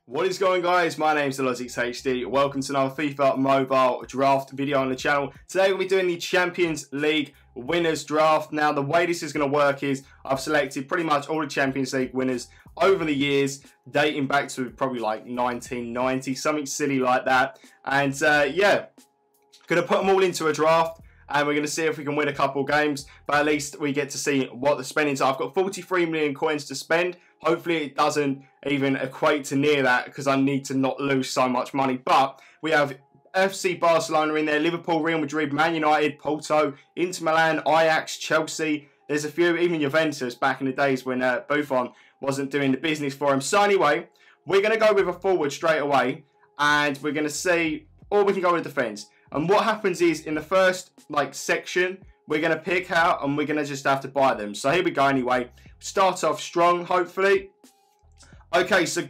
What is going on, guys? My name's HD. Welcome to another FIFA mobile draft video on the channel. Today we'll be doing the Champions League winners draft. Now the way this is going to work is I've selected pretty much all the Champions League winners over the years, dating back to probably like 1990, something silly like that. And yeah, going to put them all into a draft. And we're going to see if we can win a couple games, but at least we get to see what the spendings are. I've got 43 million coins to spend. Hopefully it doesn't even equate to near that because I need to not lose so much money. But we have FC Barcelona in there, Liverpool, Real Madrid, Man United, Porto, Inter Milan, Ajax, Chelsea. There's a few, even Juventus back in the days when Buffon wasn't doing the business for him. So anyway, we're going to go with a forward straight away and we're going to see, or we can go with defence. And what happens is in the first section, we're going to pick out and we're going to just have to buy them. So here we go anyway. Start off strong, hopefully. Okay, so,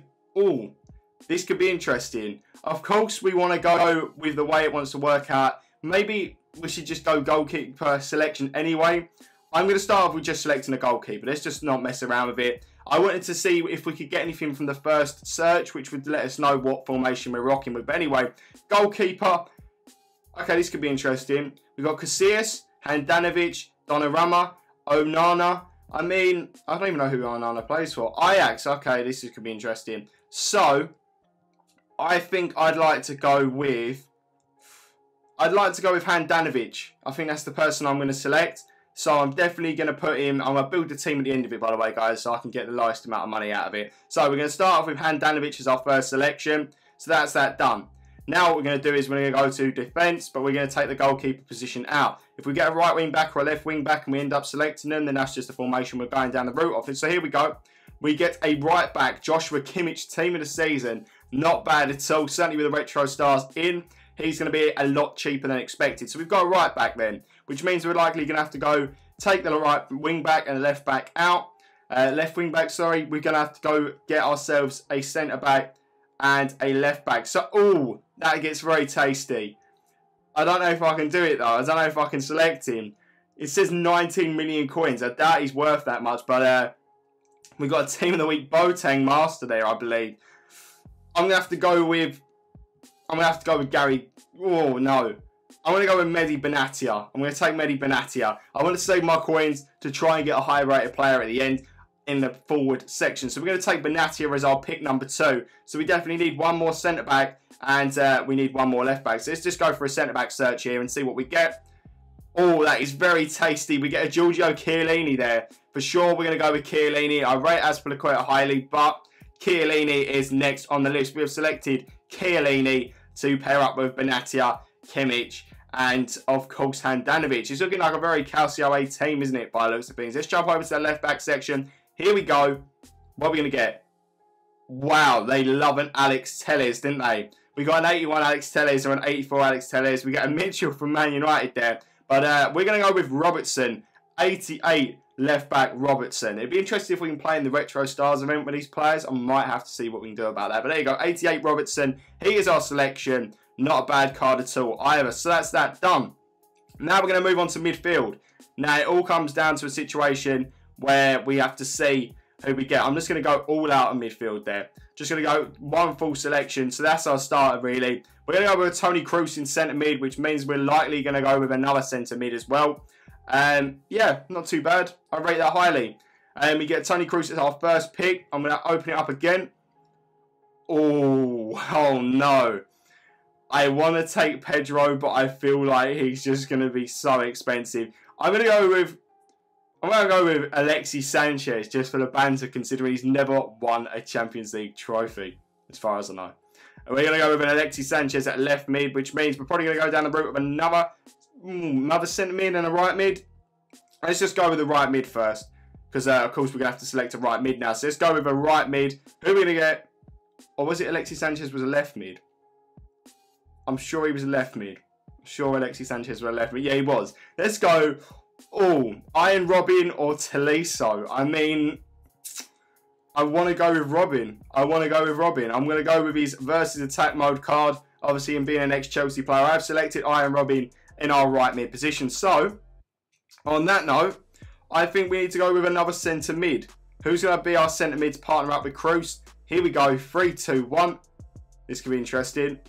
this could be interesting. Of course, we want to go with the way it wants to work out. Maybe we should just go goalkeeper selection anyway. I'm going to start off with just selecting a goalkeeper. Let's just not mess around with it. I wanted to see if we could get anything from the first search, which would let us know what formation we're rocking with. But anyway, goalkeeper. Okay, this could be interesting. We've got Casillas, Handanovic, Donnarumma, Onana. I mean, I don't even know who Onana plays for. Ajax. Okay, this could be interesting. So, I think I'd like to go with Handanovic. I think that's the person I'm going to select. So I'm definitely going to put him. I'm going to build the team at the end of it, by the way, guys, so I can get the lowest amount of money out of it. So we're going to start off with Handanovic as our first selection. So that's that done. Now what we're going to do is we're going to go to defence, but we're going to take the goalkeeper position out. If we get a right wing back or a left wing back and we end up selecting them, then that's just the formation we're going down the route of it. So here we go. We get a right back, Joshua Kimmich, team of the season. Not bad at all, certainly with the retro stars in. He's going to be a lot cheaper than expected. So we've got a right back then, which means we're likely going to have to go take the right wing back and the left back out. Left wing back, sorry. We're going to have to go get ourselves a centre back and a left back. So, that gets very tasty. I don't know if I can do it though. I don't know if I can select him. It says 19 million coins. I doubt he's worth that much, but we've got a team of the week Boateng master there, I believe. I'm gonna have to go with Gary. Oh no. I'm going to go with Mehdi Benatia. I'm going to take Mehdi Benatia. I want to save my coins to try and get a high rated player at the end in the forward section. So we're going to take Benatia as our pick number 2. So we definitely need one more centre back and we need one more left back. So let's just go for a centre back search here and see what we get. Oh, that is very tasty. We get a Giorgio Chiellini there. For sure, we're going to go with Chiellini. I rate Azpilicueta highly, but Chiellini is next on the list. We have selected Chiellini to pair up with Benatia, Kimmich, and of course Handanovic. It's looking like a very Calcio A team, isn't it, by the looks of things. Let's jump over to the left back section. Here we go. What are we going to get? Wow, they love an Alex Telles, didn't they? We got an 81 Alex Telles or an 84 Alex Telles. We get a Mitchell from Man United there. But we're going to go with Robertson. 88 left back Robertson. It'd be interesting if we can play in the Retro Stars event with these players. I might have to see what we can do about that. But there you go. 88 Robertson. He is our selection. Not a bad card at all either. So that's that done. Now we're going to move on to midfield. Now it all comes down to a situation where we have to see who we get. I'm just going to go all out of midfield there. Just going to go one full selection. So that's our starter, really. We're going to go with Toni Kroos in centre mid, which means we're likely going to go with another centre mid as well. Yeah, not too bad. I rate that highly. We get Toni Kroos as our first pick. I'm going to open it up again. Oh no. I want to take Pedro, but I feel like he's just going to be so expensive. I'm going to go with Alexis Sanchez just for the banter, considering he's never won a Champions League trophy, as far as I know. And we're going to go with an Alexis Sanchez at left mid, which means we're probably going to go down the route of another centre mid and a right mid. Let's just go with the right mid first, because of course we're going to have to select a right mid now. So let's go with a right mid. Who are we going to get? Or was it Alexis Sanchez was a left mid? I'm sure he was a left mid. I'm sure Alexis Sanchez was a left mid. Yeah, he was. Let's go. Iron Robin or Tolisso. I mean, I want to go with Robin. I'm going to go with his versus attack mode card. Obviously, him being an ex-Chelsea player, I have selected Iron Robin in our right mid position. So, on that note, I think we need to go with another centre mid. Who's going to be our centre mid to partner up with Kroos? Here we go. 3, 2, 1. This could be interesting.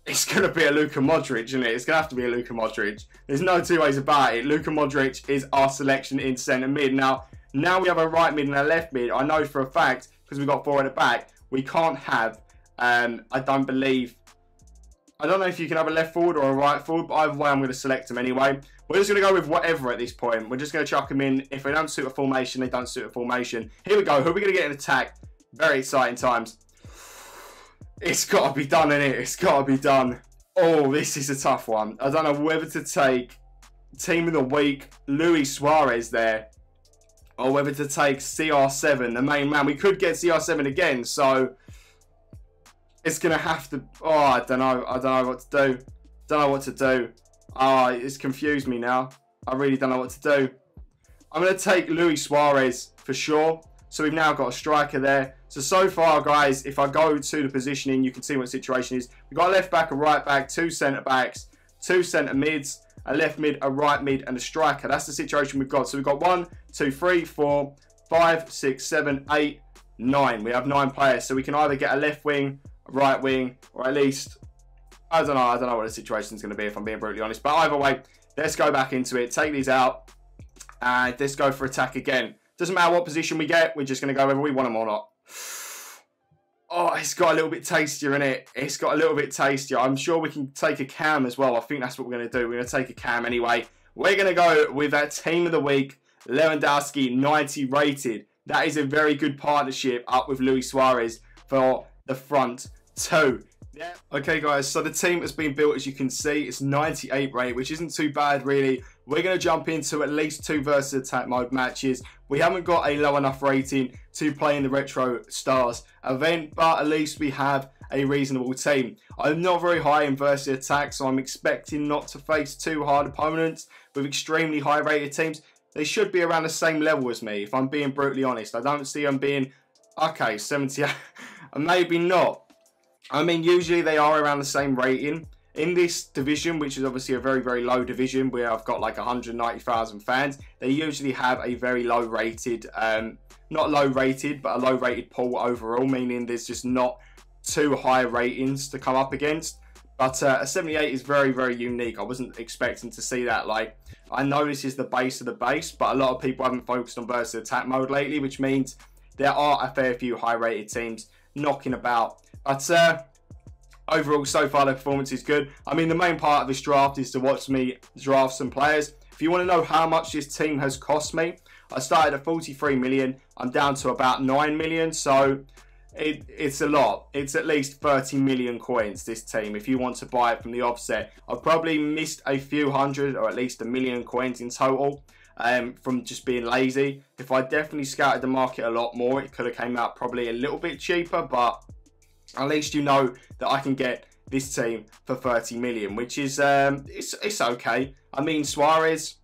It's going to be a Luka Modric, isn't it? It's going to have to be a Luka Modric. There's no two ways about it. Luka Modric is our selection in centre mid. Now we have a right mid and a left mid. I know for a fact, because we've got 4 at the back, we can't have, I don't know if you can have a left forward or a right forward, but either way I'm going to select them anyway. We're just going to go with whatever at this point. We're just going to chuck them in. If they don't suit a formation, they don't suit a formation. Here we go. Who are we going to get in attack? Very exciting times. It's got to be done, innit? It's got to be done. Oh, this is a tough one. I don't know whether to take Team of the Week, Luis Suarez there, or whether to take CR7, the main man. We could get CR7 again, so it's going to have to... Oh, I don't know. I don't know what to do. Don't know what to do. Oh, it's confused me now. I really don't know what to do. I'm going to take Luis Suarez for sure. So we've now got a striker there. So far, guys, if I go to the positioning, you can see what the situation is. We've got a left back, a right back, 2 centre backs, 2 centre mids, a left mid, a right mid, and a striker. That's the situation we've got. So we've got 1, 2, 3, 4, 5, 6, 7, 8, 9. We have 9 players. So we can either get a left wing, a right wing, or at least, I don't know what the situation is going to be if I'm being brutally honest. But either way, let's go back into it. Take these out, and let's go for attack again. Doesn't matter what position we get, we're just going to go whether we want them or not. Oh, it's got a little bit tastier in it. It's got a little bit tastier. I'm sure we can take a cam as well. I think that's what we're going to do. We're going to take a cam anyway. We're going to go with that Team of the Week, Lewandowski, 90 rated. That is a very good partnership up with Luis Suarez for the front 2. Yeah. Okay, guys, so the team has been built, as you can see. It's 98 rate, which isn't too bad, really. We're going to jump into at least 2 versus attack mode matches. We haven't got a low enough rating to play in the Retro Stars event, but at least we have a reasonable team. I'm not very high in versus attack, so I'm expecting not to face too hard opponents with extremely high rated teams. They should be around the same level as me, if I'm being brutally honest. I don't see them being, okay, 78, maybe not. I mean, usually they are around the same rating. In this division, which is obviously a very, very low division, where I've got like 190,000 fans, they usually have a very low rated, not low rated, but a low rated pool overall, meaning there's just not too high ratings to come up against. But a 78 is very, very unique. I wasn't expecting to see that. Like, I know this is the base of the base, but a lot of people haven't focused on versus attack mode lately, which means there are a fair few high rated teams knocking about. But overall, so far, the performance is good. I mean, the main part of this draft is to watch me draft some players. If you want to know how much this team has cost me, I started at 43 million. I'm down to about 9 million. So it's a lot. It's at least 30 million coins, this team, if you want to buy it from the offset. I've probably missed a few hundred or at least 1 million coins in total from just being lazy. If I definitely scouted the market a lot more, it could have came out probably a little bit cheaper, but at least you know that I can get this team for 30 million, which is it's okay. I mean, Suarez,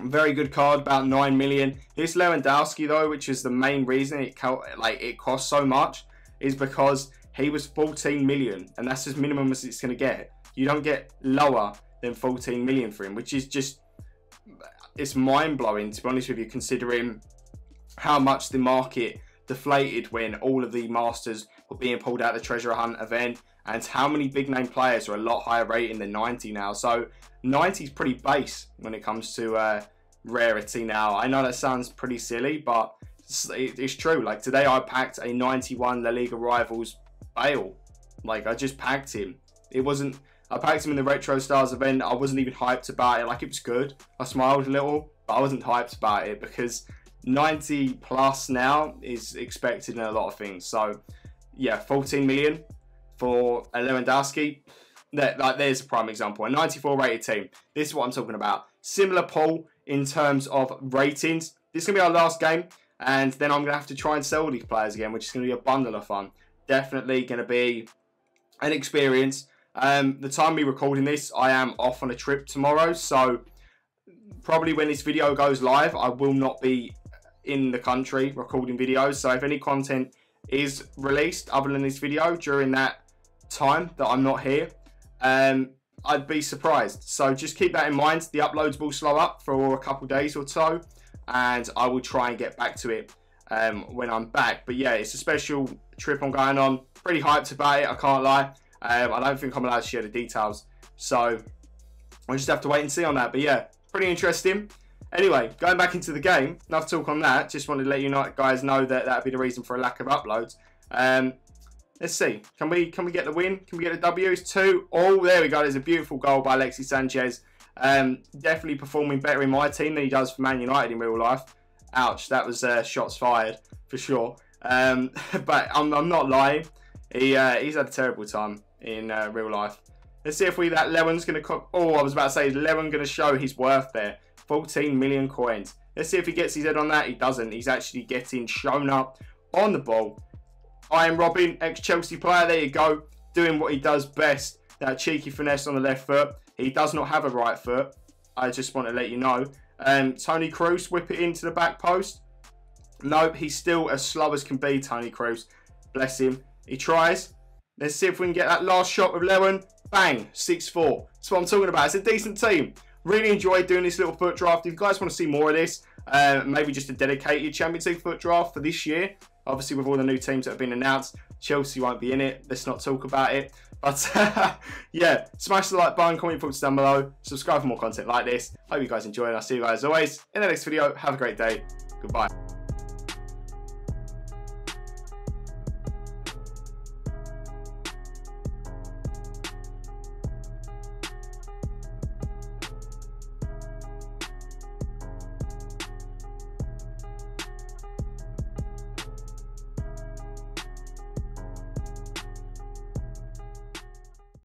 very good card, about 9 million. This Lewandowski though, which is the main reason it costs so much, is because he was 14 million, and that's as minimum as it's going to get. You don't get lower than 14 million for him, which is just, it's mind-blowing, to be honest with you, considering how much the market deflated when all of the Masters were being pulled out of the treasure hunt event, and how many big name players are a lot higher rating than 90 now. So 90 is pretty base when it comes to rarity now. I know that sounds pretty silly, but it's true. Like today I packed a 91 La Liga Rivals Bale. Like I just packed him. It wasn't, I packed him in the Retro Stars event. I wasn't even hyped about it. Like it was good. I smiled a little, but I wasn't hyped about it because 90 plus now is expected in a lot of things. So yeah, 14 million for a Lewandowski. There's a prime example. A 94 rated team. This is what I'm talking about. Similar pool in terms of ratings. This is going to be our last game, and then I'm going to have to try and sell these players again, which is going to be a bundle of fun. Definitely going to be an experience. The time we're recording this, I am off on a trip tomorrow, so probably when this video goes live, I will not be in the country recording videos. So if any content is released other than this video during that time that I'm not here, I'd be surprised. So just keep that in mind. The uploads will slow up for a couple days or so, and I will try and get back to it when I'm back. But yeah, it's a special trip I'm going on. Pretty hyped about it, I can't lie. I don't think I'm allowed to share the details, so I'll just have to wait and see on that. But yeah, pretty interesting. Anyway, going back into the game, enough talk on that. Just wanted to let you guys know that that'd be the reason for a lack of uploads. Let's see. Can we get the win? Can we get the W? It's 2. Oh, there we go. There's a beautiful goal by Alexis Sanchez. Definitely performing better in my team than he does for Man United in real life. Ouch, that was shots fired for sure. But I'm not lying. He's had a terrible time in real life. Let's see if that Lewen's going to... Oh, I was about to say, is Lewen going to show his worth there? 14 million coins. Let's see if he gets his head on that. He doesn't. He's actually getting shown up on the ball. I am Robin, ex-Chelsea player. There you go. Doing what he does best. That cheeky finesse on the left foot. He does not have a right foot. I just want to let you know. Tony Kroos, whip it into the back post. Nope, he's still as slow as can be, Tony Kroos. Bless him. He tries. Let's see if we can get that last shot with Lewen. Bang, 6-4. That's what I'm talking about. It's a decent team. Really enjoyed doing this little foot draft. If you guys want to see more of this, maybe just a dedicated Champions League foot draft for this year. Obviously, with all the new teams that have been announced, Chelsea won't be in it. Let's not talk about it. But yeah, smash the like button, comment your thoughts down below. Subscribe for more content like this. Hope you guys enjoy, and I'll see you guys as always in the next video. Have a great day. Goodbye.